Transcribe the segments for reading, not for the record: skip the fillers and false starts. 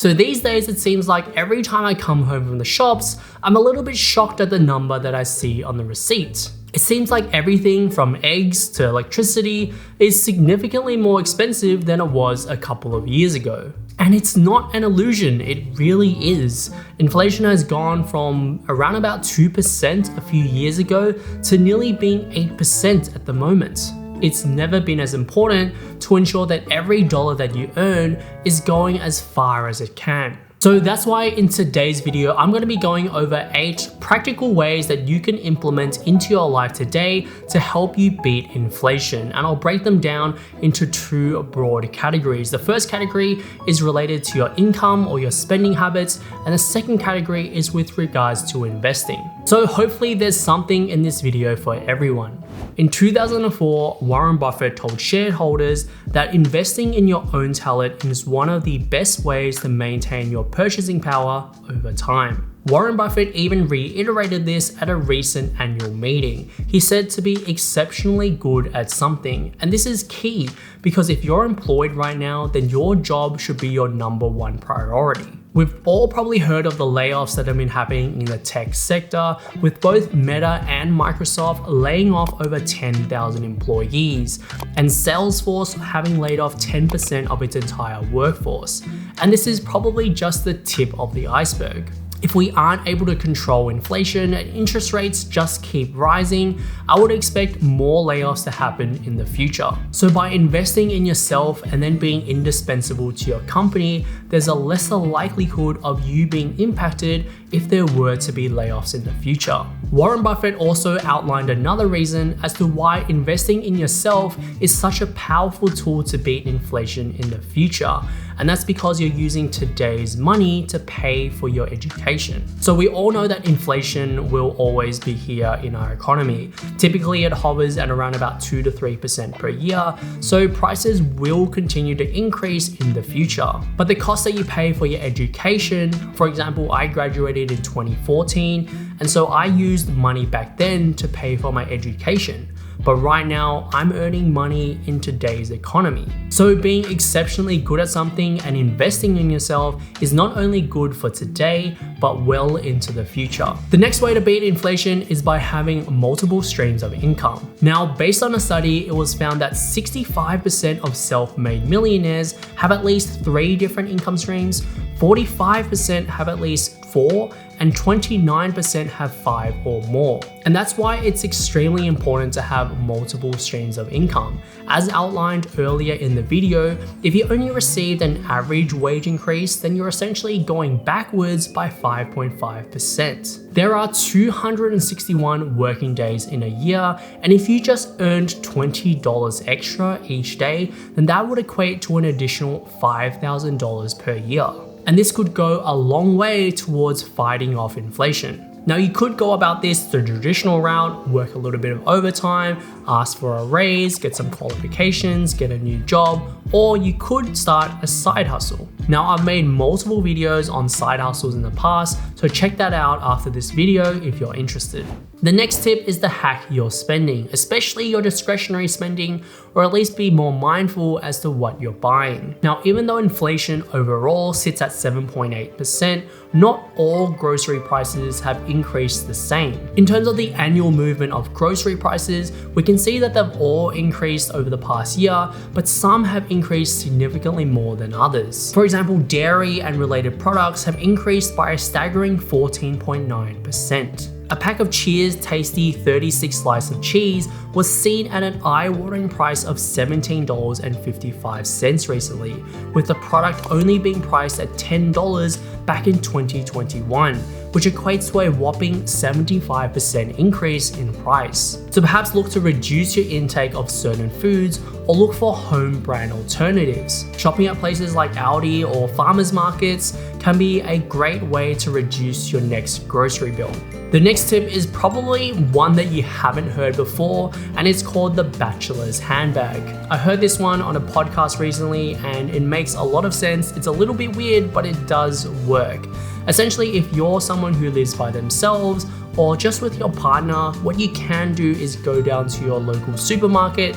So these days, it seems like every time I come home from the shops, I'm a little bit shocked at the number that I see on the receipt. It seems like everything from eggs to electricity is significantly more expensive than it was a couple of years ago. And it's not an illusion, it really is. Inflation has gone from around about 2% a few years ago to nearly being 8% at the moment. It's never been as important to ensure that every dollar that you earn is going as far as it can. So that's why in today's video, I'm going to be going over 8 practical ways that you can implement into your life today to help you beat inflation. And I'll break them down into 2 broad categories. The first category is related to your income or your spending habits, and the second category is with regards to investing. So hopefully there's something in this video for everyone. In 2004, Warren Buffett told shareholders that investing in your own talent is one of the best ways to maintain your purchasing power over time. Warren Buffett even reiterated this at a recent annual meeting. He said to be exceptionally good at something, and this is key because if you're employed right now, then your job should be your #1 priority. We've all probably heard of the layoffs that have been happening in the tech sector, with both Meta and Microsoft laying off over 10,000 employees, and Salesforce having laid off 10% of its entire workforce. And this is probably just the tip of the iceberg. If we aren't able to control inflation and interest rates just keep rising, I would expect more layoffs to happen in the future. So by investing in yourself and then being indispensable to your company, there's a lesser likelihood of you being impacted if there were to be layoffs in the future. Warren Buffett also outlined another reason as to why investing in yourself is such a powerful tool to beat inflation in the future. And that's because you're using today's money to pay for your education. So we all know that inflation will always be here in our economy. Typically it hovers at around about 2 to 3% per year, so prices will continue to increase in the future. But the cost that you pay for your education, for example, I graduated in 2014, and so I used money back then to pay for my education. But right now, I'm earning money in today's economy. So being exceptionally good at something and investing in yourself is not only good for today, but well into the future. The next way to beat inflation is by having multiple streams of income. Now, based on a study, it was found that 65% of self-made millionaires have at least 3 different income streams, 45% have at least 4, and 29% have 5 or more. And that's why it's extremely important to have multiple streams of income. As outlined earlier in the video, if you only received an average wage increase, then you're essentially going backwards by 5.5%. There are 261 working days in a year, and if you just earned $20 extra each day, then that would equate to an additional $5,000 per year. And this could go a long way towards fighting off inflation. Now you could go about this the traditional route, work a little bit of overtime, ask for a raise, get some qualifications, get a new job, or you could start a side hustle. Now I've made multiple videos on side hustles in the past, so check that out after this video if you're interested. The next tip is to hack your spending, especially your discretionary spending, or at least be more mindful as to what you're buying. Now, even though inflation overall sits at 7.8%, not all grocery prices have increased the same. In terms of the annual movement of grocery prices, we can see that they've all increased over the past year, but some have increased significantly more than others. For example, dairy and related products have increased by a staggering 14.9%. A pack of Cheers Tasty 36 slice of cheese was seen at an eye-watering price of $17.55 recently, with the product only being priced at $10 back in 2021, which equates to a whopping 75% increase in price. So perhaps look to reduce your intake of certain foods or look for home brand alternatives. Shopping at places like Aldi or farmers markets can be a great way to reduce your next grocery bill. The next tip is probably one that you haven't heard before, and it's called the Bachelors Handbag. I heard this one on a podcast recently and it makes a lot of sense. It's a little bit weird, but it does work. Essentially, if you're someone who lives by themselves or just with your partner, what you can do is go down to your local supermarket,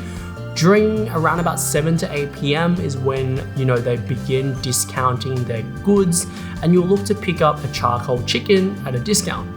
During around about 7 to 8 p.m. is when, they begin discounting their goods, and you'll look to pick up a charcoal chicken at a discount.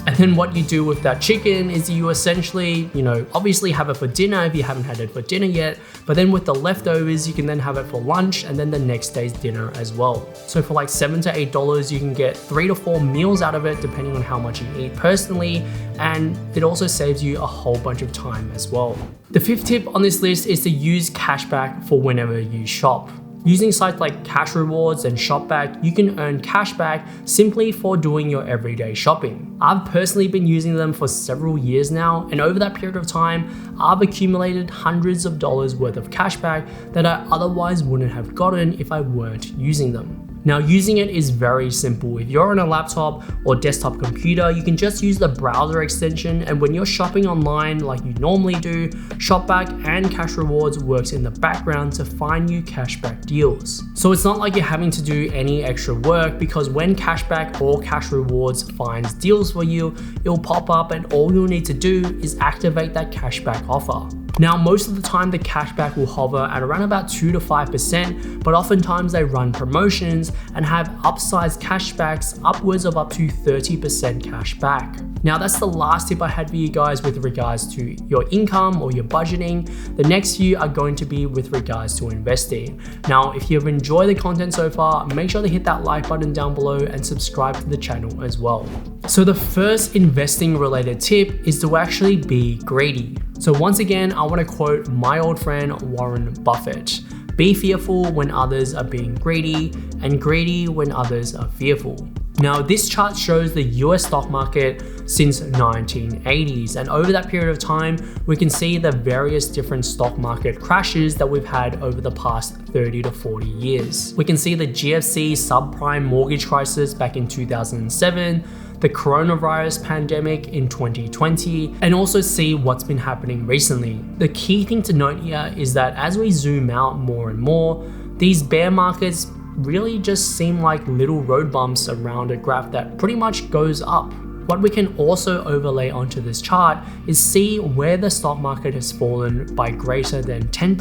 And then what you do with that chicken is you essentially, obviously have it for dinner if you haven't had it for dinner yet, but then with the leftovers, you can then have it for lunch and then the next day's dinner as well. So for like $7 to $8, you can get 3 to 4 meals out of it, depending on how much you eat personally. And it also saves you a whole bunch of time as well. The 5th tip on this list is to use cashback for whenever you shop. Using sites like Cash Rewards and ShopBack, you can earn cashback simply for doing your everyday shopping. I've personally been using them for several years now, and over that period of time, I've accumulated hundreds of dollars worth of cashback that I otherwise wouldn't have gotten if I weren't using them. Now, using it is very simple. If you're on a laptop or desktop computer, you can just use the browser extension, and when you're shopping online like you normally do, ShopBack and Cash Rewards works in the background to find you cashback deals. So it's not like you're having to do any extra work, because when cashback or Cash Rewards finds deals for you, it'll pop up and all you'll need to do is activate that cashback offer. Now, most of the time the cashback will hover at around about 2 to 5%, but oftentimes they run promotions and have upsized cashbacks upwards of up to 30% cashback. Now, that's the last tip I had for you guys with regards to your income or your budgeting. The next few are going to be with regards to investing. Now, if you've enjoyed the content so far, make sure to hit that like button down below and subscribe to the channel as well. So the first investing related tip is to actually be greedy. So once again, I want to quote my old friend Warren Buffett. Be fearful when others are being greedy, and greedy when others are fearful. Now, this chart shows the US stock market since 1980s, and over that period of time, we can see the various different stock market crashes that we've had over the past 30 to 40 years. We can see the GFC subprime mortgage crisis back in 2007, the coronavirus pandemic in 2020, and also see what's been happening recently. The key thing to note here is that as we zoom out more and more, these bear markets really just seem like little road bumps around a graph that pretty much goes up. What we can also overlay onto this chart is see where the stock market has fallen by greater than 10%,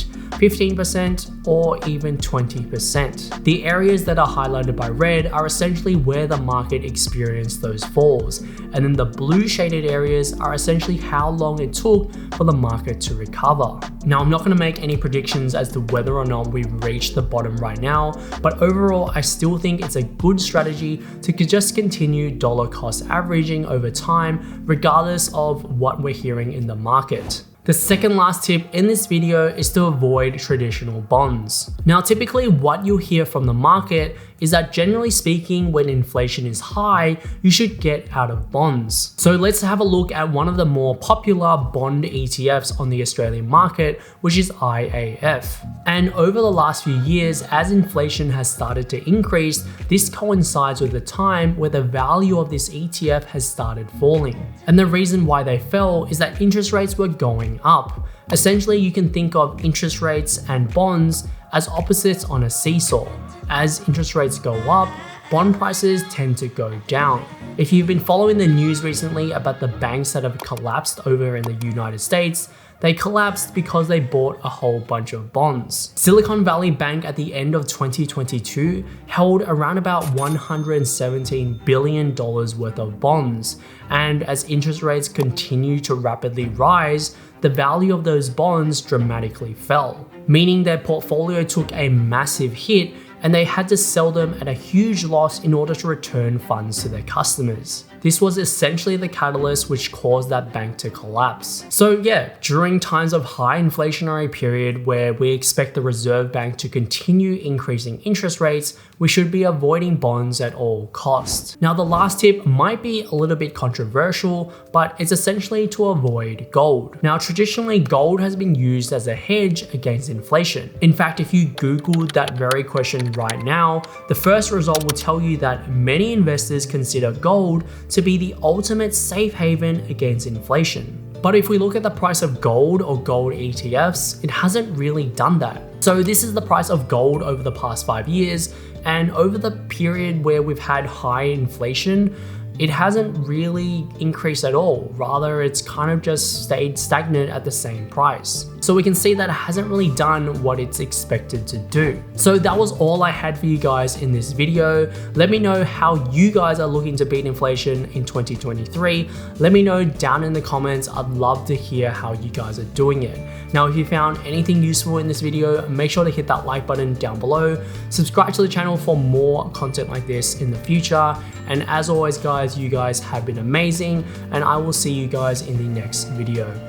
15%, or even 20%. The areas that are highlighted by red are essentially where the market experienced those falls, and then the blue shaded areas are essentially how long it took for the market to recover. Now, I'm not going to make any predictions as to whether or not we've reached the bottom right now, but overall, I still think it's a good strategy to just continue dollar cost averaging over time, regardless of what we're hearing in the market. The second last tip in this video is to avoid traditional bonds. Now, typically what you'll hear from the market is that generally speaking, when inflation is high, you should get out of bonds. So let's have a look at one of the more popular bond ETFs on the Australian market, which is IAF. And over the last few years, as inflation has started to increase, this coincides with the time where the value of this ETF has started falling. And the reason why they fell is that interest rates were going up. Essentially, you can think of interest rates and bonds as opposites on a seesaw. As interest rates go up, bond prices tend to go down. If you've been following the news recently about the banks that have collapsed over in the United States, they collapsed because they bought a whole bunch of bonds. Silicon Valley Bank at the end of 2022 held around about $117 billion worth of bonds. And as interest rates continue to rapidly rise, the value of those bonds dramatically fell, meaning their portfolio took a massive hit and they had to sell them at a huge loss in order to return funds to their customers. This was essentially the catalyst which caused that bank to collapse. So yeah, during times of high inflationary period where we expect the Reserve Bank to continue increasing interest rates, we should be avoiding bonds at all costs. Now, the last tip might be a little bit controversial, but it's essentially to avoid gold. Now, traditionally, gold has been used as a hedge against inflation. In fact, if you Googled that very question right now, the first result will tell you that many investors consider gold to be the ultimate safe haven against inflation. But if we look at the price of gold or gold ETFs, it hasn't really done that. So this is the price of gold over the past 5 years, and over the period where we've had high inflation, it hasn't really increased at all. Rather, it's kind of just stayed stagnant at the same price. So we can see that it hasn't really done what it's expected to do. So that was all I had for you guys in this video. Let me know how you guys are looking to beat inflation in 2023. Let me know down in the comments. I'd love to hear how you guys are doing it. Now, if you found anything useful in this video, make sure to hit that like button down below. Subscribe to the channel for more content like this in the future. And as always, guys, you guys have been amazing, and I will see you guys in the next video.